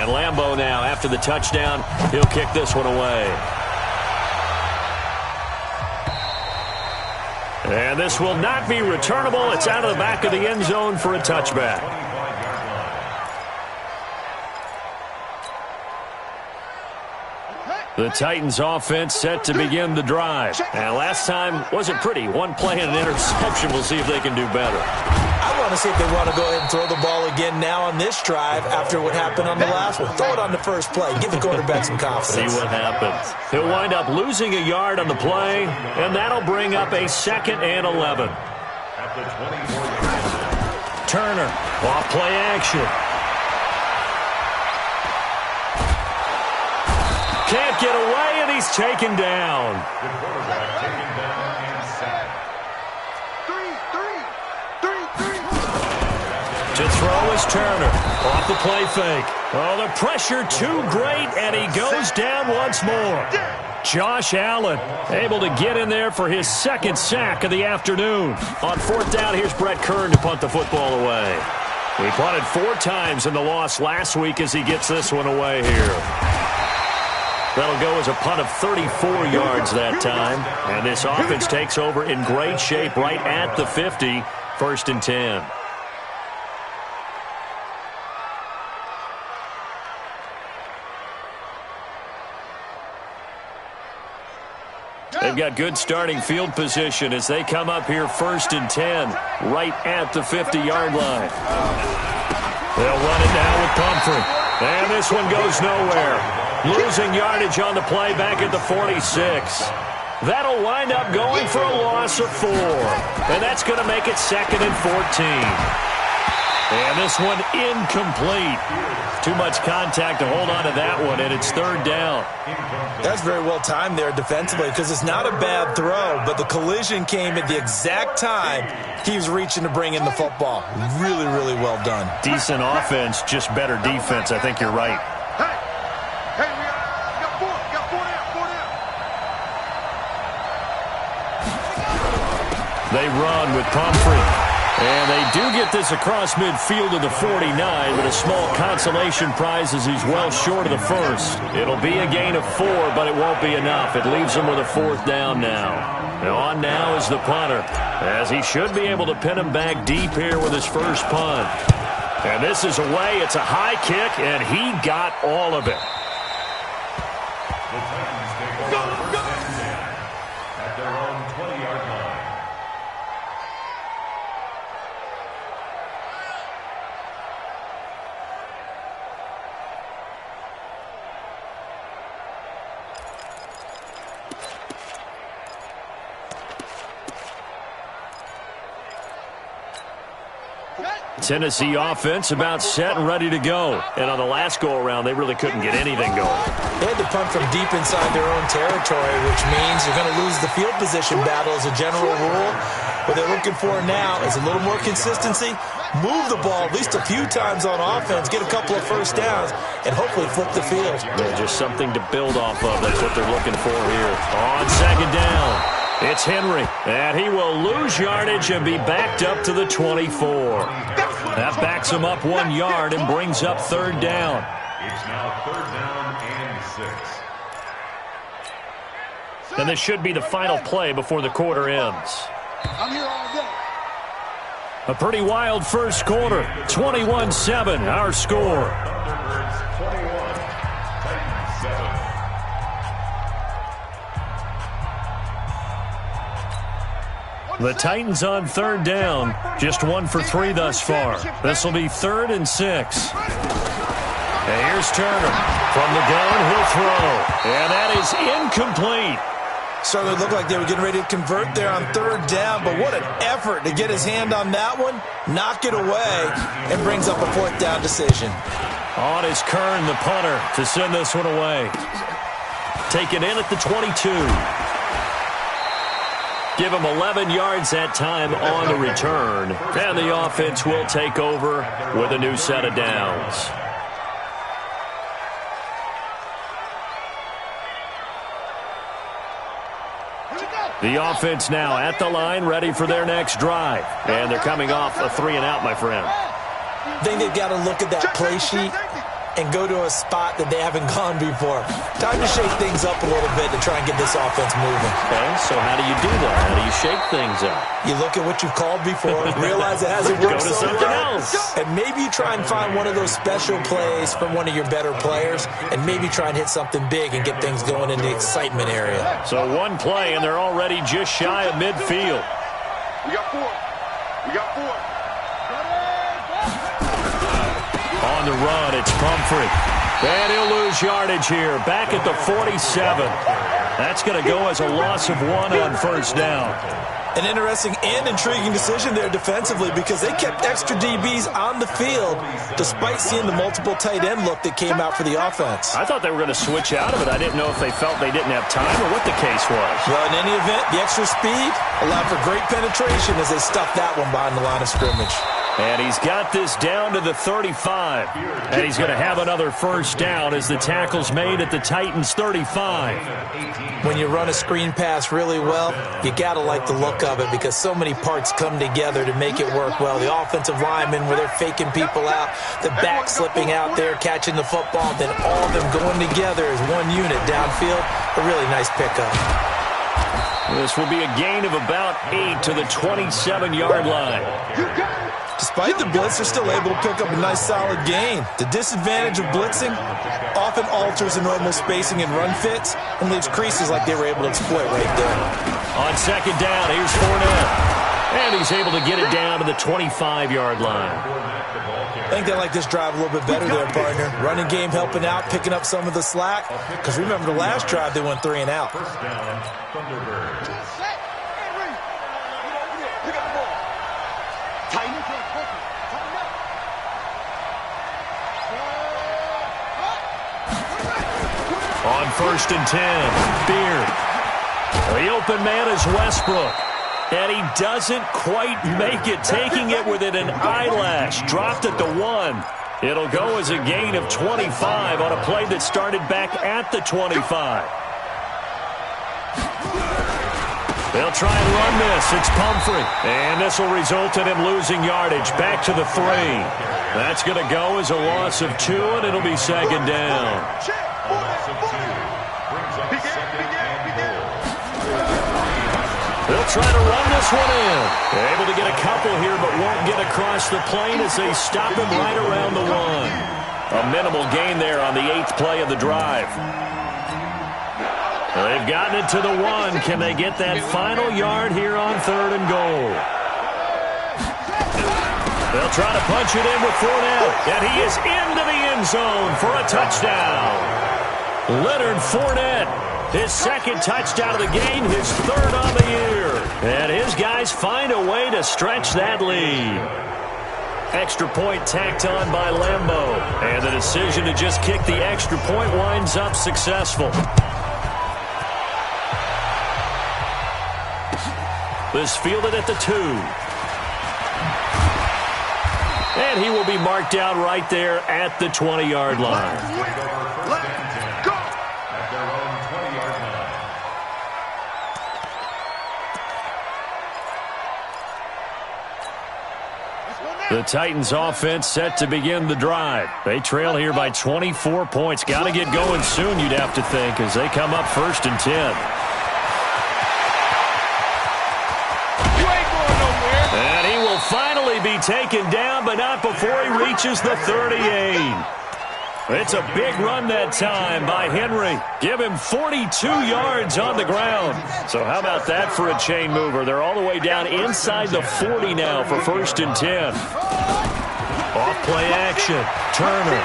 And Lambeau now, after the touchdown, he'll kick this one away. And this will not be returnable. It's out of the back of the end zone for a touchback. The Titans offense set to begin the drive. And last time wasn't pretty. One play and an interception. We'll see if they can do better. I want to see if they want to go ahead and throw the ball again now on this drive after what happened on the last one. Throw it on the first play. Give the quarterback some confidence. See what happens. He'll wind up losing a yard on the play, and that'll bring up a 2nd and 11. Turner, off play action. Can't get away, and he's taken down. The quarterback taken down and sacked. To throw is Turner. Off the play fake. Oh, the pressure too great, and he goes down once more. Josh Allen able to get in there for his 2nd sack of the afternoon. On 4th down, here's Brett Kern to punt the football away. He punted 4 times in the loss last week as he gets this one away here. That'll go as a punt of 34 yards that time. And this offense takes over in great shape right at the 50. 1st and 10. They've got good starting field position as they come up here 1st and 10, right at the 50-yard line. They'll run it now with Pumphrey. And this one goes nowhere. Losing yardage on the play back at the 46. That'll wind up going for a loss of 4. And that's going to make it 2nd and 14. And this one incomplete. Too much contact to hold on to that one, and it's 3rd down. That's very well timed there defensively because it's not a bad throw, but the collision came at the exact time he was reaching to bring in the football. Really, really well done. Decent offense, just better defense. I think you're right. Hey, we got 4 down. They run with Pumphrey. And they do get this across midfield to the 49, but a small consolation prize as he's well short of the 1st. It'll be a gain of 4, but it won't be enough. It leaves him with a 4th down now. And on now is the punter, as he should be able to pin him back deep here with his first punt. And this is away. It's a high kick, and he got all of it. The Titans take over 1st and 10 at their own 20-yard line. Tennessee offense about set and ready to go. And on the last go-around, they really couldn't get anything going. They had to punt from deep inside their own territory, which means you're going to lose the field position battle as a general rule. What they're looking for now is a little more consistency, move the ball at least a few times on offense, get a couple of 1st downs, and hopefully flip the field. Yeah, just something to build off of. That's what they're looking for here. On 2nd down. It's Henry, and he will lose yardage and be backed up to the 24. That backs him up 1 yard and brings up 3rd down. It's now 3rd down and 6. And this should be the final play before the quarter ends. I'm here all day. A pretty wild first quarter. 21-7, our score. Thunderbirds 21, Titans 7. The Titans on 3rd down. Just 1 for 3 thus far. This will be 3rd and 6. And here's Turner. From the gun, he'll throw. And that is incomplete. Certainly looked like they were getting ready to convert there on 3rd down, but what an effort to get his hand on that one, knock it away, and brings up a 4th down decision. On is Kern, the punter, to send this one away. Taken in at the 22. Give him 11 yards that time on the return. And the offense will take over with a new set of downs. The offense now at the line, ready for their next drive. And they're coming off a 3-and-out, my friend. I think they've got to look at that play sheet and go to a spot that they haven't gone before. Time to shake things up a little bit to try and get this offense moving. Okay, so how do you do that? How do you shake things up? You look at what you've called before, realize it hasn't worked Go to so something far, else. and maybe you try and find one of those special plays from one of your better players, and maybe try and hit something big and get things going in the excitement area. So one play, and they're already just shy of midfield. We got 4. We got 4. On the run, it's Pumphrey. And he'll lose yardage here, back at the 47. That's going to go as a loss of 1 on first down. An interesting and intriguing decision there defensively because they kept extra DBs on the field despite seeing the multiple tight end look that came out for the offense. I thought they were going to switch out of it. I didn't know if they felt they didn't have time or what the case was. Well, in any event, the extra speed allowed for great penetration as they stuffed that one behind the line of scrimmage. And he's got this down to the 35. And he's going to have another first down as the tackle's made at the Titans' 35. When you run a screen pass really well, you got to like the look of it because so many parts come together to make it work well. The offensive linemen where they're faking people out, the back slipping out there, catching the football, then all of them going together as one unit downfield. A really nice pickup. This will be a gain of about 8 to the 27-yard line. Despite the blitz, they're still able to pick up a nice solid gain. The disadvantage of blitzing often alters the normal spacing and run fits and leaves creases like they were able to exploit right there. On second down, here's Fournette. And he's able to get it down to the 25-yard line. I think they like this drive a little bit better there, partner. Running game helping out, picking up some of the slack. Because remember the last drive, they went 3 and out. First down, Thunderbirds. On first and 10, Beard. The open man is Westbrook. And he doesn't quite make it, taking it within an eyelash. Dropped at the 1. It'll go as a gain of 25 on a play that started back at the 25. They'll try and run this. It's Pumphrey. And this will result in him losing yardage back to the 3. That's going to go as a loss of 2, and it'll be second down. They'll try to run this one in. They're able to get a couple here, but won't get across the plane as they stop him right around the 1. A minimal gain there on the 8th play of the drive. They've gotten it to the 1. Can they get that final yard here on 3rd and goal? They'll try to punch it in with Fournette, and he is into the end zone for a touchdown. Leonard Fournette, his second touchdown of the game, his 3rd on the year. And his guys find a way to stretch that lead. Extra point tacked on by Lambeau. And the decision to just kick the extra point winds up successful. This fielded at the 2. And he will be marked down right there at the 20-yard line. The Titans offense set to begin the drive. They trail here by 24 points. Got to get going soon, you'd have to think, as they come up 1st and 10. And he will finally be taken down, but not before he reaches the 38. It's a big run that time by Henry. Give him 42 yards on the ground. So how about that for a chain mover? They're all the way down inside the 40 now for 1st and 10. Off play action. Turner.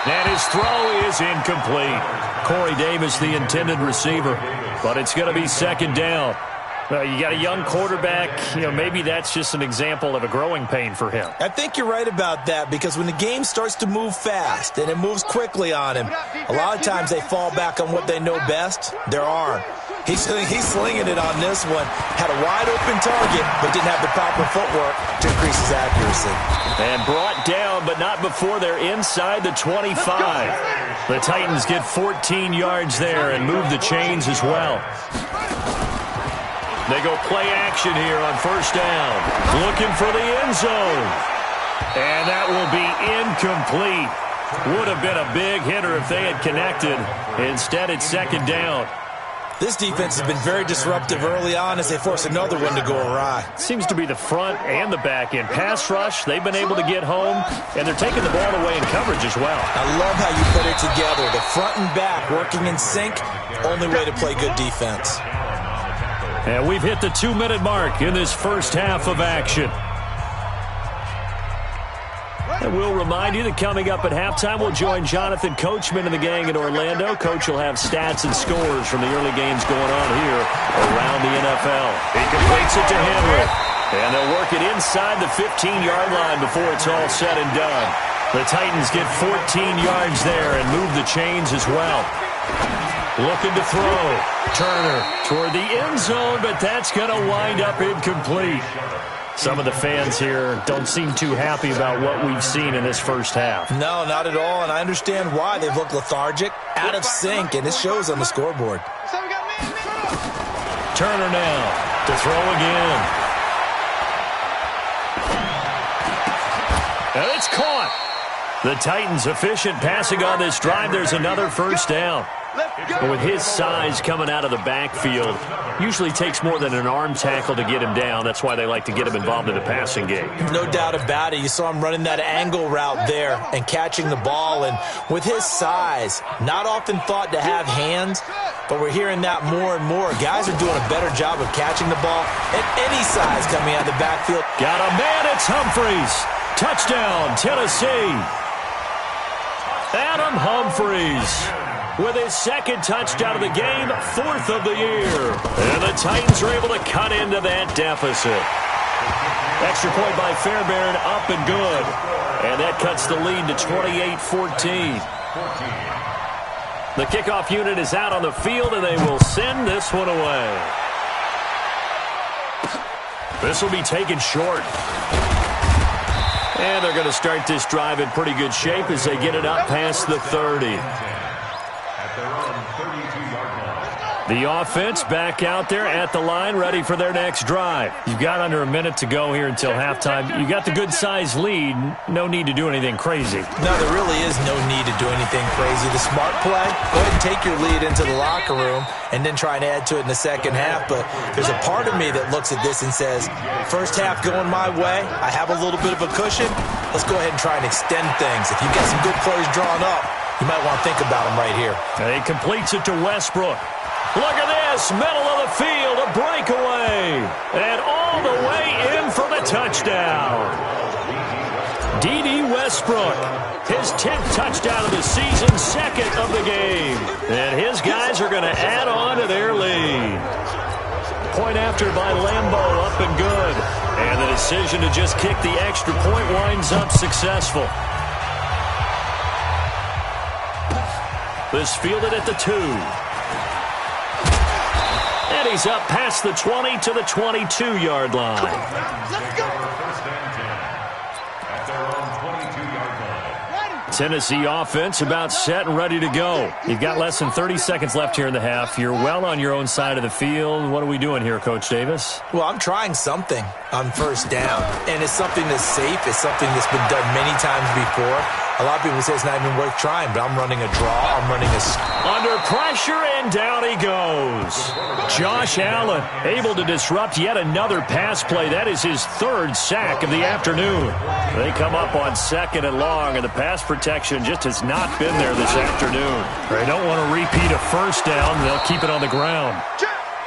And his throw is incomplete. Corey Davis, the intended receiver. But it's going to be 2nd down. You got a young quarterback, maybe that's just an example of a growing pain for him. I think you're right about that because when the game starts to move fast and it moves quickly on him, a lot of times they fall back on what they know best, their arm. He's slinging it on this one. Had a wide open target, but didn't have the proper footwork to increase his accuracy. And brought down, but not before they're inside the 25. The Titans get 14 yards there and move the chains as well. They go play action here on first down. Looking for the end zone. And that will be incomplete. Would have been a big hitter if they had connected. Instead, it's second down. This defense has been very disruptive early on as they force another one to go awry. Seems to be the front and the back end. Pass rush, they've been able to get home, and they're taking the ball away in coverage as well. I love how you put it together. The front and back working in sync, only way to play good defense. And we've hit the 2-minute mark in this first half of action. And we'll remind you that coming up at halftime, we'll join Jonathan Coachman and the gang in Orlando. Coach will have stats and scores from the early games going on here around the NFL. He completes it to Henry. And they'll work it inside the 15-yard line before it's all said and done. The Titans get 14 yards there and move the chains as well. Looking to throw. Turner toward the end zone, but that's going to wind up incomplete. Some of the fans here don't seem too happy about what we've seen in this first half. No, not at all, and I understand why. They've looked lethargic, out of sync, and it shows on the scoreboard. Turner now to throw again. And it's caught. The Titans efficient passing on this drive. There's another first down. But with his size coming out of the backfield, usually takes more than an arm tackle to get him down. That's why they like to get him involved in the passing game. No doubt about it. You saw him running that angle route there and catching the ball. And with his size, not often thought to have hands, but we're hearing that more and more. Guys are doing a better job of catching the ball at any size coming out of the backfield. Got a man, it's Humphries. Touchdown, Tennessee. Adam Humphries with his second touchdown of the game, 4th of the year. And the Titans are able to cut into that deficit. Extra point by Fairbairn, up and good. And that cuts the lead to 28-14. The kickoff unit is out on the field, and they will send this one away. This will be taken short. And they're going to start this drive in pretty good shape as they get it up past the 30. The offense back out there at the line, ready for their next drive. You've got under a minute to go here until halftime. You got the good-sized lead. No need to do anything crazy. No, there really is no need to do anything crazy. The smart play, go ahead and take your lead into the locker room and then try and add to it in the second half. But there's a part of me that looks at this and says, first half going my way, I have a little bit of a cushion. Let's go ahead and try and extend things. If you've got some good plays drawn up, you might want to think about them right here. And he completes it to Westbrook. Look at this, middle of the field, a breakaway, and all the way in for the touchdown. D.D. Westbrook, his 10th touchdown of the season, 2nd of the game. And his guys are going to add on to their lead. Point after by Lambeau, up and good. And the decision to just kick the extra point winds up successful. This fielded at the 2. And he's up past the 20 to the 22-yard line. Let's go. First and 10 at their own 22-yard line. Tennessee offense about set and ready to go. You've got less than 30 seconds left here in the half. You're well on your own side of the field. What are we doing here, Coach Davis? Well, I'm trying something on first down, and it's something that's safe. It's something that's been done many times before. A lot of people say it's not even worth trying, but I'm running a draw. I'm running a... Under pressure, and down he goes. Josh Allen able to disrupt yet another pass play. That is his 3rd sack of the afternoon. They come up on 2nd and long, and the pass protection just has not been there this afternoon. They don't want to repeat a first down. They'll keep it on the ground.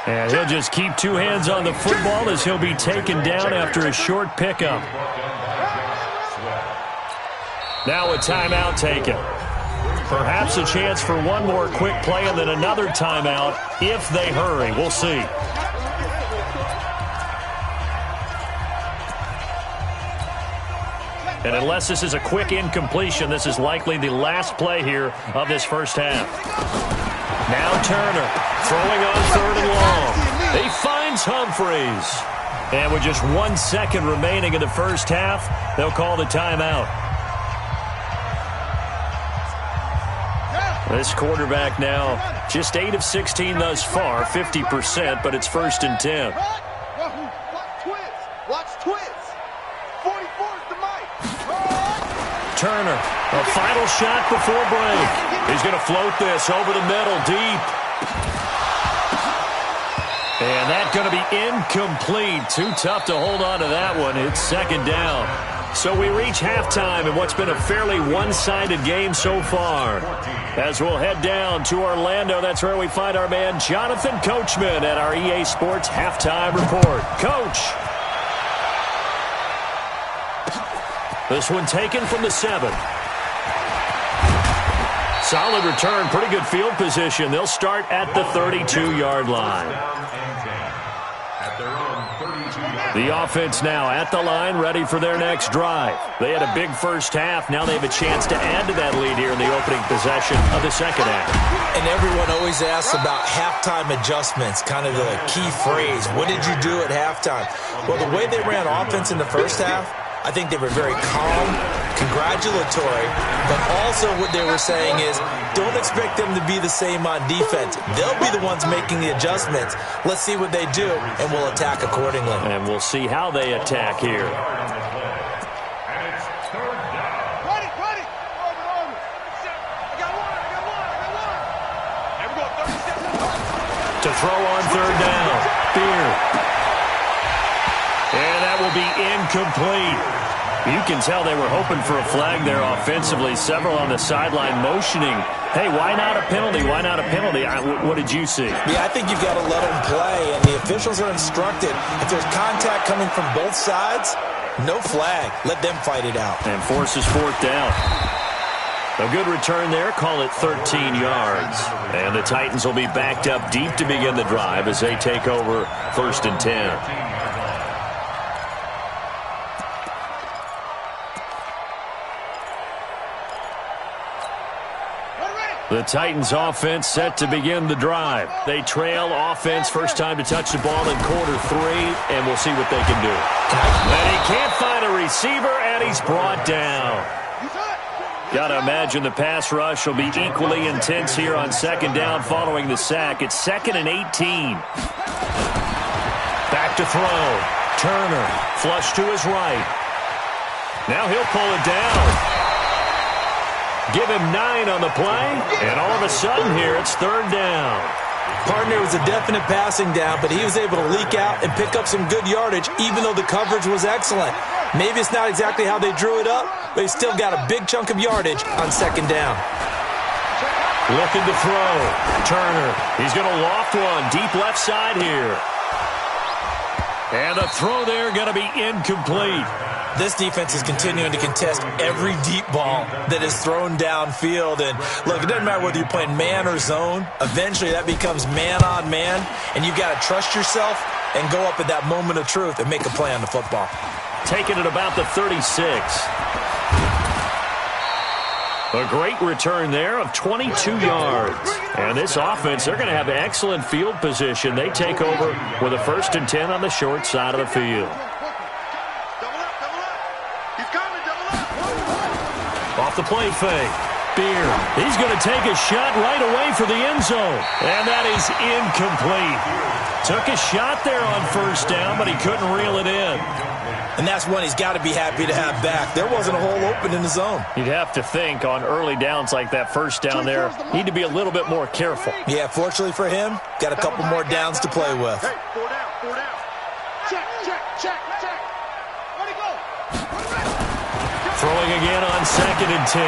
And he'll just keep 2 hands on the football as he'll be taken down after a short pickup. Now a timeout taken. Perhaps a chance for one more quick play and then another timeout if they hurry. We'll see. And unless this is a quick incompletion, this is likely the last play here of this first half. Now Turner throwing on 3rd and long. He finds Humphries. And with just 1 second remaining in the first half, they'll call the timeout. This quarterback now just 8 of 16 thus far, 50%, but it's 1st and 10. Watch twist. 44's the mic. Turner, a final shot before break. He's going to float this over the middle, deep. And that's going to be incomplete. Too tough to hold on to that one. It's 2nd down. So we reach halftime in what's been a fairly one-sided game so far. As we'll head down to Orlando, that's where we find our man Jonathan Coachman at our EA Sports Halftime Report. Coach. This one taken from the 7. Solid return, pretty good field position. They'll start at the 32-yard line. The offense now at the line, ready for their next drive. They had a big first half. Now they have a chance to add to that lead here in the opening possession of the second half. And everyone always asks about halftime adjustments, kind of the key phrase. What did you do at halftime? Well, the way they ran offense in the first half, I think they were very calm, congratulatory, but also what they were saying is don't expect them to be the same on defense. They'll be the ones making the adjustments. Let's see what they do, and we'll attack accordingly. And we'll see how they attack here. To throw on 3rd down. Beer. And that will be incomplete. You can tell they were hoping for a flag there offensively. Several on the sideline motioning. Hey, why not a penalty? Why not a penalty? What did you see? Yeah, I think you've got to let them play, and the officials are instructed. If there's contact coming from both sides, no flag. Let them fight it out. And forces 4th down. A good return there. Call it 13 yards. And the Titans will be backed up deep to begin the drive as they take over 1st and 10. The Titans offense set to begin the drive. They trail offense first time to touch the ball in quarter 3, and we'll see what they can do. And he can't find a receiver, and he's brought down. Got to imagine the pass rush will be equally intense here on 2nd down following the sack. It's 2nd and 18. Back to throw. Turner, flush to his right. Now he'll pull it down. Give him 9 on the play, and all of a sudden here it's 3rd down. Partner was a definite passing down, but he was able to leak out and pick up some good yardage, even though the coverage was excellent. Maybe it's not exactly how they drew it up, but he still got a big chunk of yardage on 2nd down. Looking to throw. Turner, he's going to loft one deep left side here. And the throw there going to be incomplete. This defense is continuing to contest every deep ball that is thrown downfield. And, look, it doesn't matter whether you're playing man or zone. Eventually, that becomes man-on-man, and you've got to trust yourself and go up at that moment of truth and make a play on the football. Taking it about the 36. A great return there of 22 yards. And this offense, they're going to have excellent field position. They take over with a 1st and 10 on the short side of the field. Off the play fake. Beer. He's going to take a shot right away for the end zone. And that is incomplete. Took a shot there on 1st down, but he couldn't reel it in. And that's one he's got to be happy to have back. There wasn't a hole open in the zone. You'd have to think on early downs like that 1st down there, need to be a little bit more careful. Yeah, fortunately for him, got a couple more downs to play with. Hey, 4 down, 4 down. Check. Where'd he go? Throwing again on 2nd and 10.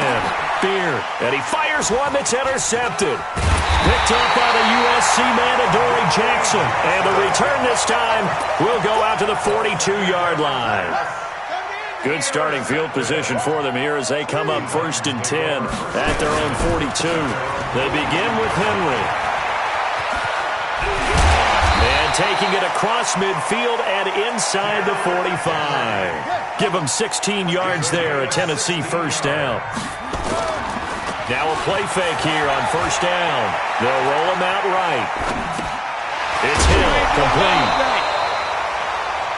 Beer. And he fires one that's intercepted. Picked up by the USC man, Adoree Jackson. And the return this time will go out to the 42-yard line. Good starting field position for them here as they come up 1st and 10 at their own 42. They begin with Henry. And taking it across midfield and inside the 45. Give them 16 yards there, a Tennessee 1st down. Now a play fake here on 1st down. They'll roll him out right. It's Hill, complete.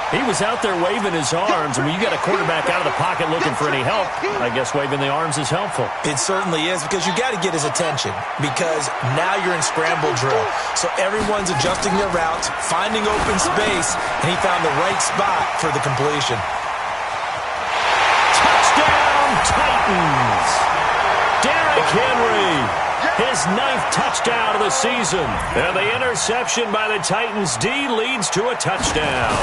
He was out there waving his arms, and when you got a quarterback out of the pocket looking for any help, I guess waving the arms is helpful. It certainly is, because you got to get his attention, because now you're in scramble drill. So everyone's adjusting their routes, finding open space, and he found the right spot for the completion. Touchdown, Titans! Derrick Henry, his 9th touchdown of the season. And the interception by the Titans D leads to a touchdown.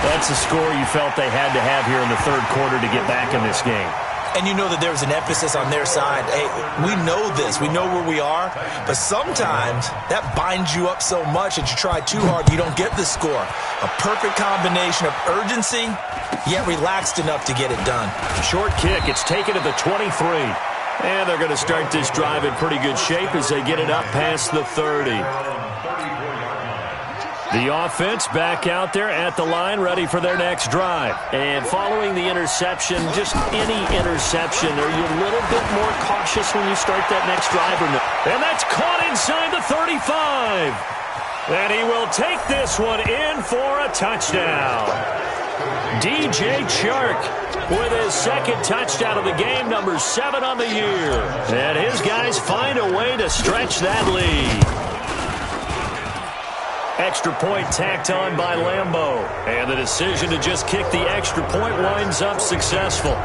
That's a score you felt they had to have here in the third quarter to get back in this game. And you know that there's an emphasis on their side. Hey, we know this. We know where we are. But sometimes that binds you up so much that you try too hard, you don't get the score. A perfect combination of urgency, yet relaxed enough to get it done. Short kick. It's taken to the 23. And they're going to start this drive in pretty good shape as they get it up past the 30. The offense back out there at the line, ready for their next drive. And following the interception, just any interception, are you a little bit more cautious when you start that next drive or no? And that's caught inside the 35. And he will take this one in for a touchdown. DJ Chark with his 2nd touchdown of the game, number 7 on the year. And his guys find a way to stretch that lead. Extra point tacked on by Lambeau. And the decision to just kick the extra point winds up successful.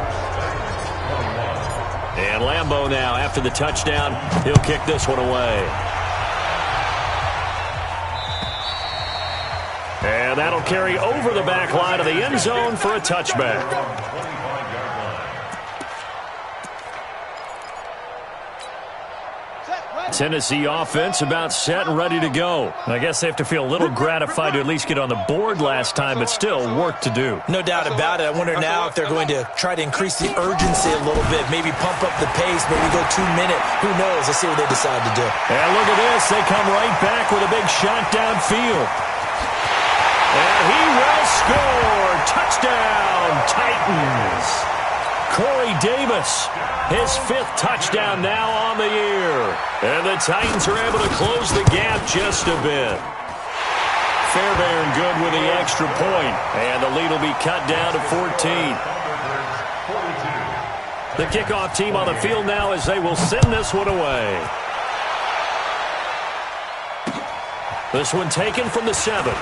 And Lambeau now, after the touchdown, he'll kick this one away. And that'll carry over the back line of the end zone for a touchback. Tennessee offense about set and ready to go. I guess they have to feel a little gratified to at least get on the board last time, but still work to do. No doubt about it. I wonder now if they're going to try to increase the urgency a little bit, maybe pump up the pace, maybe go 2-minute. Who knows? Let's see what they decide to do. And look at this. They come right back with a big shot downfield. And he will score. Touchdown, Titans. Corey Davis, his 5th touchdown now on the year. And the Titans are able to close the gap just a bit. Fairbairn good with the extra point. And the lead will be cut down to 14. The kickoff team on the field now as they will send this one away. This one taken from the 7.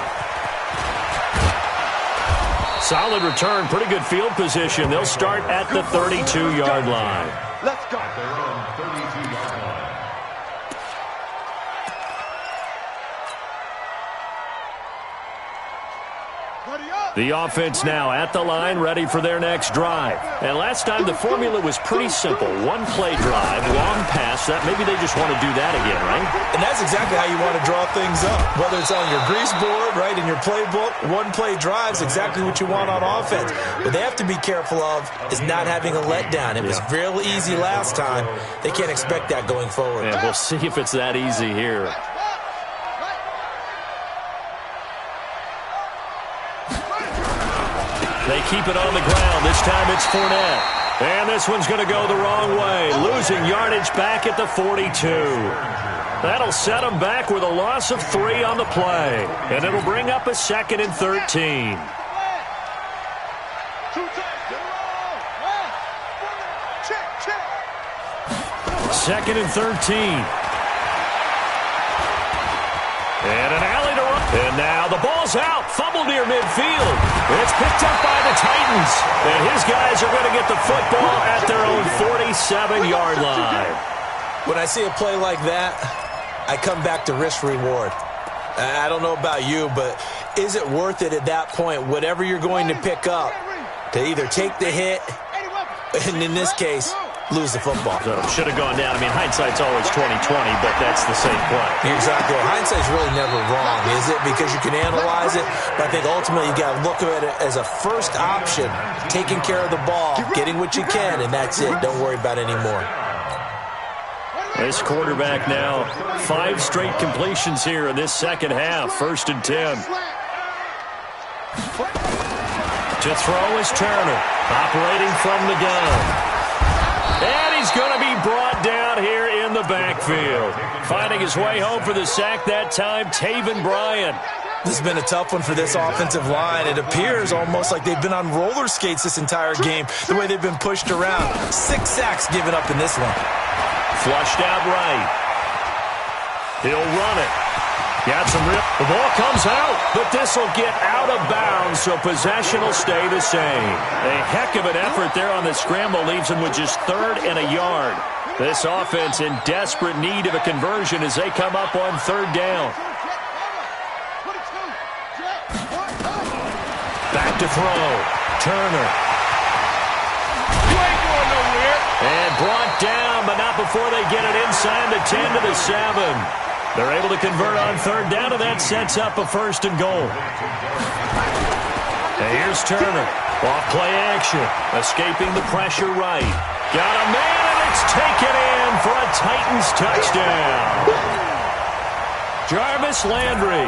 Solid return, pretty good field position. They'll start at the 32-yard line. Let's go. At their own 32-yard line. The offense now at the line, ready for their next drive. And last time the formula was pretty simple. One-play drive, long pass. That maybe they just want to do that again, right? And that's exactly how you want to draw things up. Whether it's on your grease board, right, in your playbook, one-play drive is exactly what you want on offense. What they have to be careful of is not having a letdown. It was real easy last time. They can't expect that going forward. And we'll see if it's that easy here. They keep it on the ground. This time it's Fournette. And this one's going to go the wrong way. Losing yardage back at the 42. That'll set them back with a loss of 3 on the play. And it'll bring up a 2nd and 13. Second and 13. And an alley to run. And now the ball's out. Fumble near midfield. It's picked up by the Titans. And his guys are going to get the football at their own 47-yard line. When I see a play like that, I come back to risk-reward. I don't know about you, but is it worth it at that point, whatever you're going to pick up, to either take the hit, and in this case, lose the football? So should have gone down. I mean, hindsight's always 20/20, but that's the same play. Exactly. Hindsight's really never wrong, is it? Because you can analyze it, but I think ultimately you got to look at it as a first option, taking care of the ball, getting what you can, and that's it. Don't worry about any more. This quarterback now, 5 straight completions here in this second half. 1st and 10. To throw is Turner, operating from the gun. And he's going to be brought down here in the backfield. Finding his way home for the sack that time, Taven Bryan. This has been a tough one for this offensive line. It appears almost like they've been on roller skates this entire game, the way they've been pushed around. 6 sacks given up in this one. Flushed out right. He'll run it. Got some rip. The ball comes out, but this will get out of bounds, so possession will stay the same. A heck of an effort there on the scramble leaves him with just 3rd and a yard. This offense in desperate need of a conversion as they come up on 3rd down. Back to throw. Turner. You ain't going nowhere. And brought down, but not before they get it inside the 10 to the 7. They're able to convert on 3rd down, and that sets up a 1st and goal. And here's Turner. Off play action. Escaping the pressure right. Got a man, and it's taken in for a Titans touchdown. Jarvis Landry,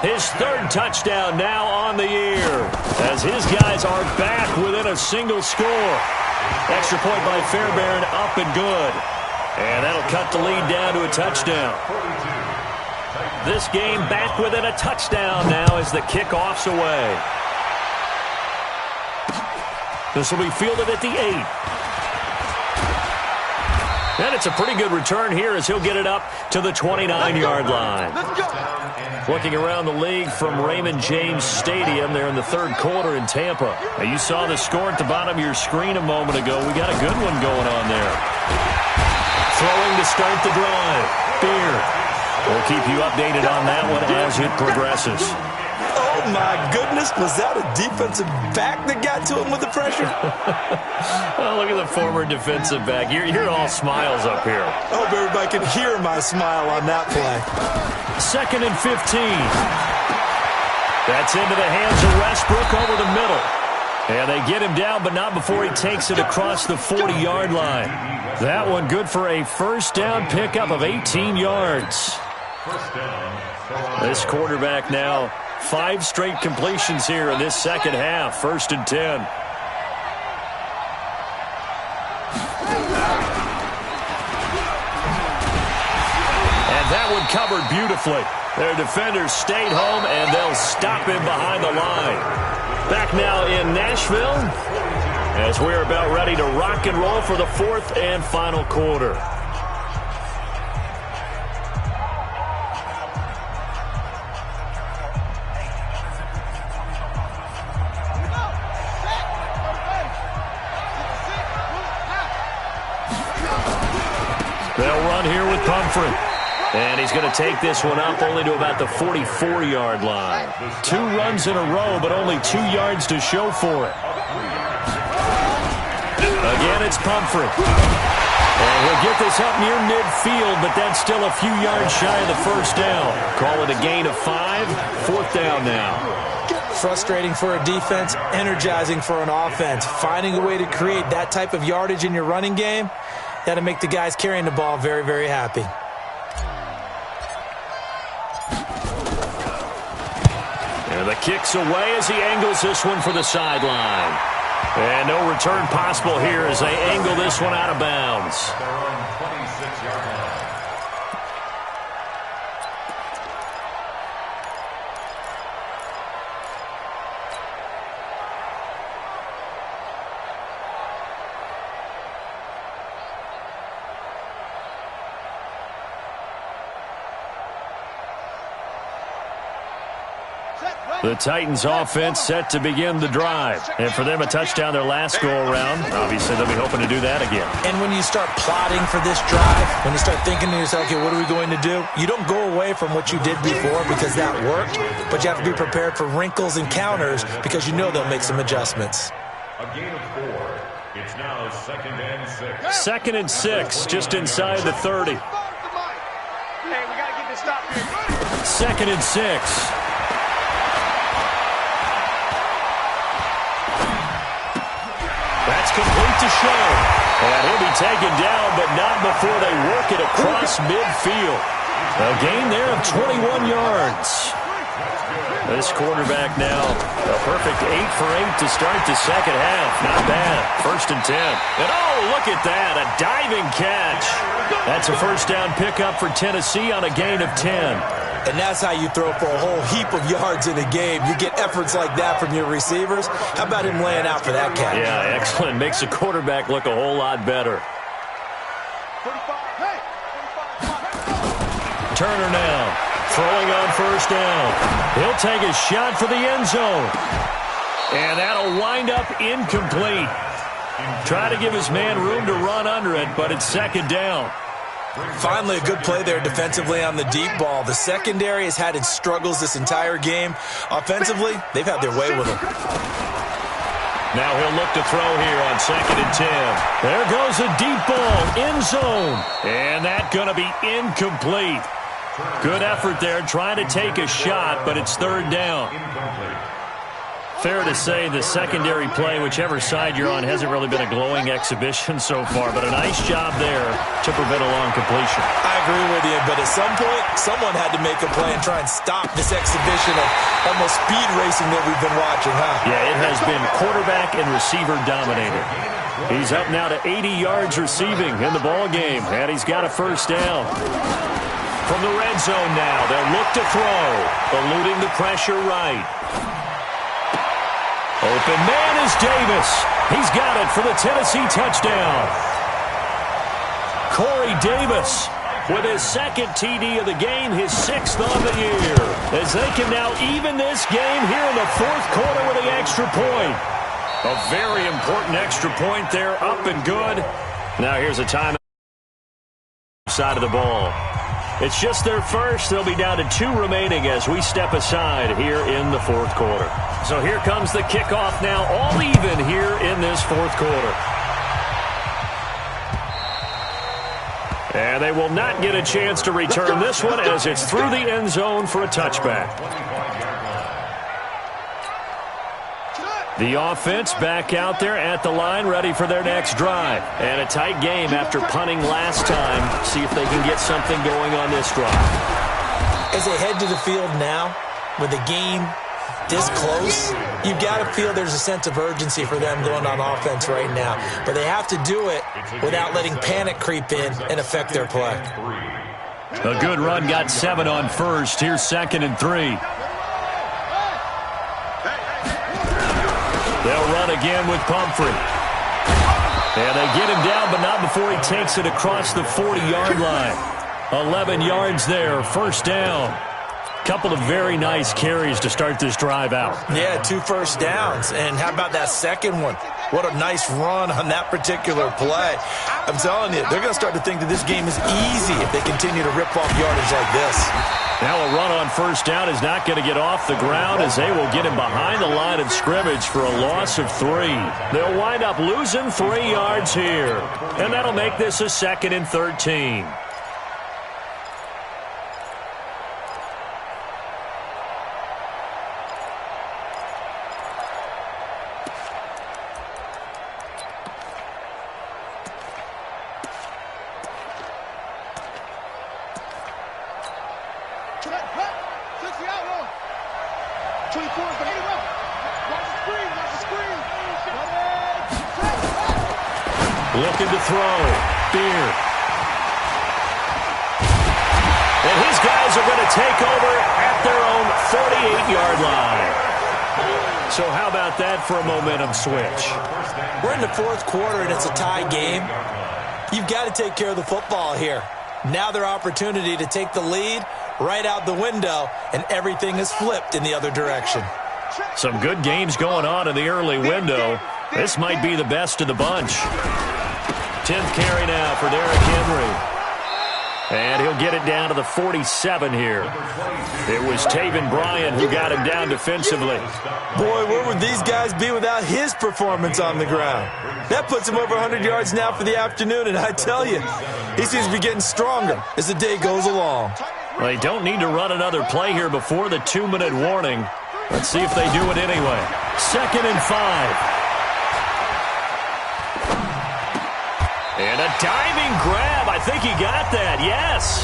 his 3rd touchdown now on the year, as his guys are back within a single score. Extra point by Fairbairn, up and good. And that'll cut the lead down to a touchdown. This game back within a touchdown now as the kickoff's away. This will be fielded at the 8. And it's a pretty good return here as he'll get it up to the 29-yard line. Looking around the league from Raymond James Stadium, they're in the 3rd quarter in Tampa. Now, you saw the score at the bottom of your screen a moment ago. We got a good one going on there. Throwing to start the drive. Beard. We'll keep you updated on that one as it progresses. Oh, my goodness. Was that a defensive back that got to him with the pressure? Oh, look at the former defensive back. You're all smiles up here. I hope everybody can hear my smile on that play. 2nd and 15. That's into the hands of Westbrook over the middle. And they get him down, but not before he takes it across the 40-yard line. That one good for a 1st down pickup of 18 yards. This quarterback now 5 straight completions here in this 2nd half. 1st and 10. And that one covered beautifully. Their defenders stayed home, and they'll stop him behind the line. Back now in Nashville as we're about ready to rock and roll for the 4th and final quarter. They'll run here with Pumphrey. And he's going to take this one up only to about the 44-yard line. 2 runs in a row, but only 2 yards to show for it. Again, it's Pumphrey. And he'll get this up near midfield, but that's still a few yards shy of the 1st down. Call it a gain of 5. 4th down now. Frustrating for a defense, energizing for an offense. Finding a way to create that type of yardage in your running game, that'll make the guys carrying the ball very, very happy. And the kick's away as he angles this one for the sideline. And no return possible here as they angle this one out of bounds. Their own 26-yard line. The Titans offense set to begin the drive. And for them, a touchdown their last go-around. Obviously, they'll be hoping to do that again. And when you start plotting for this drive, when you start thinking to yourself, okay, what are we going to do? You don't go away from what you did before because that worked, but you have to be prepared for wrinkles and counters because you know they'll make some adjustments. A gain of 4. It's now 2nd and 6. 2nd and 6, just inside the 30. Hey, we got to get this stop here. 2nd and 6. That's complete to Show. And he'll be taken down, but not before they work it across midfield. A gain there of 21 yards. This quarterback now a perfect 8 for 8 to start the 2nd half. Not bad. 1st and 10. And oh, look at that. A diving catch. That's a 1st down pickup for Tennessee on a gain of 10. And that's how you throw for a whole heap of yards in a game. You get efforts like that from your receivers. How about him laying out for that catch? Yeah, excellent. Makes the quarterback look a whole lot better. Turner now, throwing on first down. He'll take a shot for the end zone. And that'll wind up incomplete. Try to give his man room to run under it, but it's second down. Finally, a good play there defensively on the deep ball. The secondary has had its struggles this entire game. Offensively, they've had their way with him. Now he'll look to throw here on 2nd and 10. There goes a deep ball, end zone. And that's going to be incomplete. Good effort there, trying to take a shot, but it's third down. Fair to say the secondary play, whichever side you're on, hasn't really been a glowing exhibition so far, but a nice job there to prevent a long completion. I agree with you, but at some point, someone had to make a play and try and stop this exhibition of almost speed racing that we've been watching, huh? Yeah, it has been quarterback and receiver dominated. He's up now to 80 yards receiving in the ball game, and he's got a first down. From the red zone now, they'll look to throw, eluding the pressure right. Open man is Davis. He's got it for the Tennessee touchdown. Corey Davis with his second TD of the game, his 6th on the year. As they can now even this game here in the 4th quarter with the extra point. A very important extra point there, up and good. Now here's a time side of the ball. It's just their first. They'll be down to 2 remaining as we step aside here in the 4th quarter. So here comes the kickoff now, all even here in this 4th quarter. And they will not get a chance to return this one as it's through the end zone for a touchback. The offense back out there at the line, ready for their next drive. And a tight game after punting last time. See if they can get something going on this drive. As they head to the field now, with the game this close, you've got to feel there's a sense of urgency for them going on offense right now. But they have to do it without letting panic creep in and affect their play. A good run, got 7 on first. Here's 2nd and 3. They'll run again with Pumphrey. And they get him down, but not before he takes it across the 40-yard line. 11 yards there, first down. Couple of very nice carries to start this drive out. Yeah, 2 first downs. And how about that second one? What a nice run on that particular play. I'm telling you, they're going to start to think that this game is easy if they continue to rip off yardage like this. Now a run on first down is not going to get off the ground as they will get him behind the line of scrimmage for a loss of 3. They'll wind up losing 3 yards here. And that'll make this a 2nd and 13. Looking to throw. Beard. And his guys are going to take over at their own 48-yard line. So how about that for a momentum switch? We're in the 4th quarter, and it's a tie game. You've got to take care of the football here. Now their opportunity to take the lead right out the window, and everything is flipped in the other direction. Some good games going on in the early window. This might be the best of the bunch. 10th carry now for Derrick Henry. And he'll get it down to the 47 here. It was Taven Bryan who got him down defensively. Boy, where would these guys be without his performance on the ground? That puts him over 100 yards now for the afternoon, and I tell you, he seems to be getting stronger as the day goes along. Well, they don't need to run another play here before the 2-minute warning. Let's see if they do it anyway. 2nd and 5. And a diving grab. I think he got that. Yes.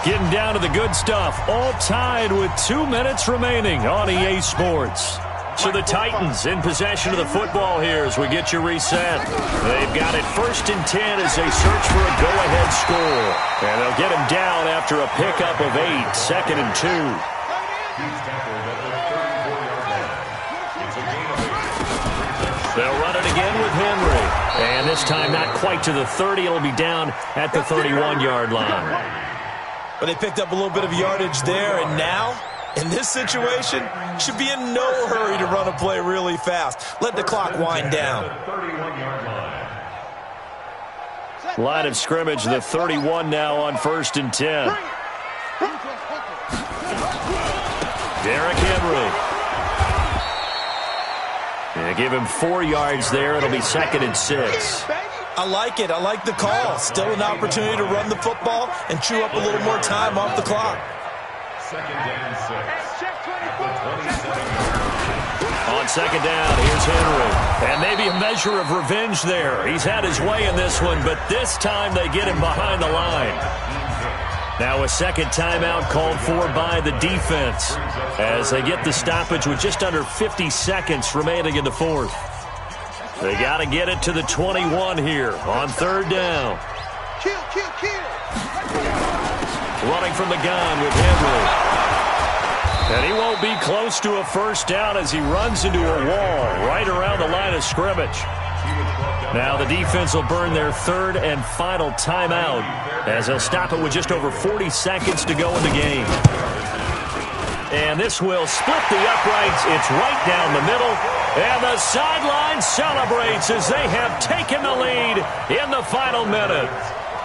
Getting down to the good stuff. All tied with 2 minutes remaining on EA Sports. So the Titans in possession of the football here as we get you reset. They've got it 1st and 10 as they search for a go-ahead score. And they'll get him down after a pickup of 8, 2nd and 2. He's tackled at the 34-yard line. It's a gain of 8. They'll run it again with Henry. And this time not quite to the 30. It'll be down at the 31-yard line. But they picked up a little bit of yardage there, and now, in this situation, should be in no hurry to run a play really fast. Let the clock wind down. 31-yard line. Line of scrimmage, the 31 now on 1st and 10. Derrick Henry. They give him 4 yards there. It'll be 2nd and 6. I like it. I like the call. Still an opportunity to run the football and chew up a little more time off the clock. 2nd and 6. At the 27-yard line. On 2nd down, here's Henry. And maybe a measure of revenge there. He's had his way in this one, but this time they get him behind the line. Now a 2nd timeout called for by the defense as they get the stoppage with just under 50 seconds remaining in the 4th. They got to get it to the 21 here on 3rd down. Running from the gun with Henry. And he won't be close to a 1st down as he runs into a wall right around the line of scrimmage. Now the defense will burn their 3rd and final timeout as they'll stop it with just over 40 seconds to go in the game. And this will split the uprights. It's right down the middle. And the sideline celebrates as they have taken the lead in the final minute.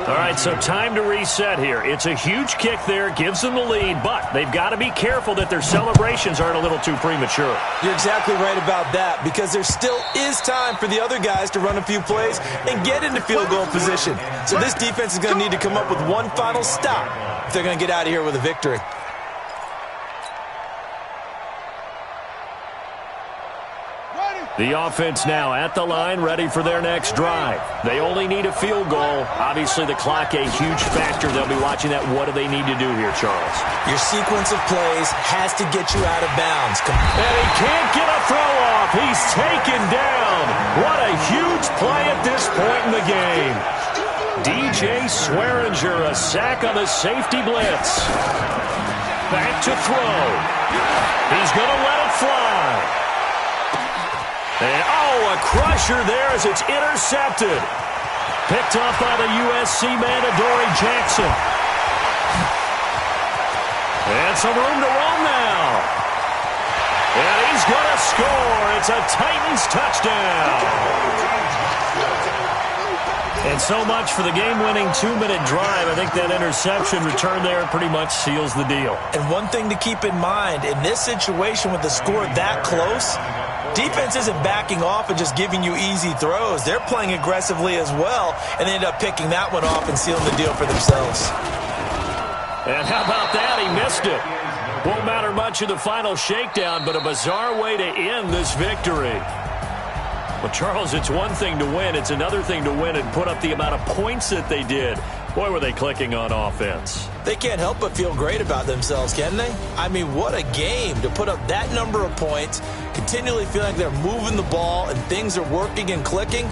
All right, so time to reset here. It's a huge kick there, gives them the lead, but they've got to be careful that their celebrations aren't a little too premature. You're exactly right about that, because there still is time for the other guys to run a few plays and get into field goal position. So this defense is going to need to come up with one final stop if they're going to get out of here with a victory. The offense now at the line, ready for their next drive. They only need a field goal. Obviously, the clock a huge factor. They'll be watching that. What do they need to do here, Charles? Your sequence of plays has to get you out of bounds. And he can't get a throw off. He's taken down. What a huge play at this point in the game. DJ Swearinger, a sack on the safety blitz. Back to throw. He's going to let it fly. And, a crusher there as it's intercepted. Picked off by the USC man, Adoree Jackson. And some room to run now. And he's going to score. It's a Titans touchdown. And so much for the game-winning 2-minute drive. I think that interception return there pretty much seals the deal. And one thing to keep in mind, in this situation with the score that close, defense isn't backing off and just giving you easy throws. They're playing aggressively as well, and they end up picking that one off and sealing the deal for themselves. And how about that? He missed it. Won't matter much in the final shakedown, but a bizarre way to end this victory. Well, Charles, it's one thing to win. It's another thing to win and put up the amount of points that they did. Boy, were they clicking on offense. They can't help but feel great about themselves, can they? I mean, what a game to put up that number of points, continually feeling like they're moving the ball and things are working and clicking.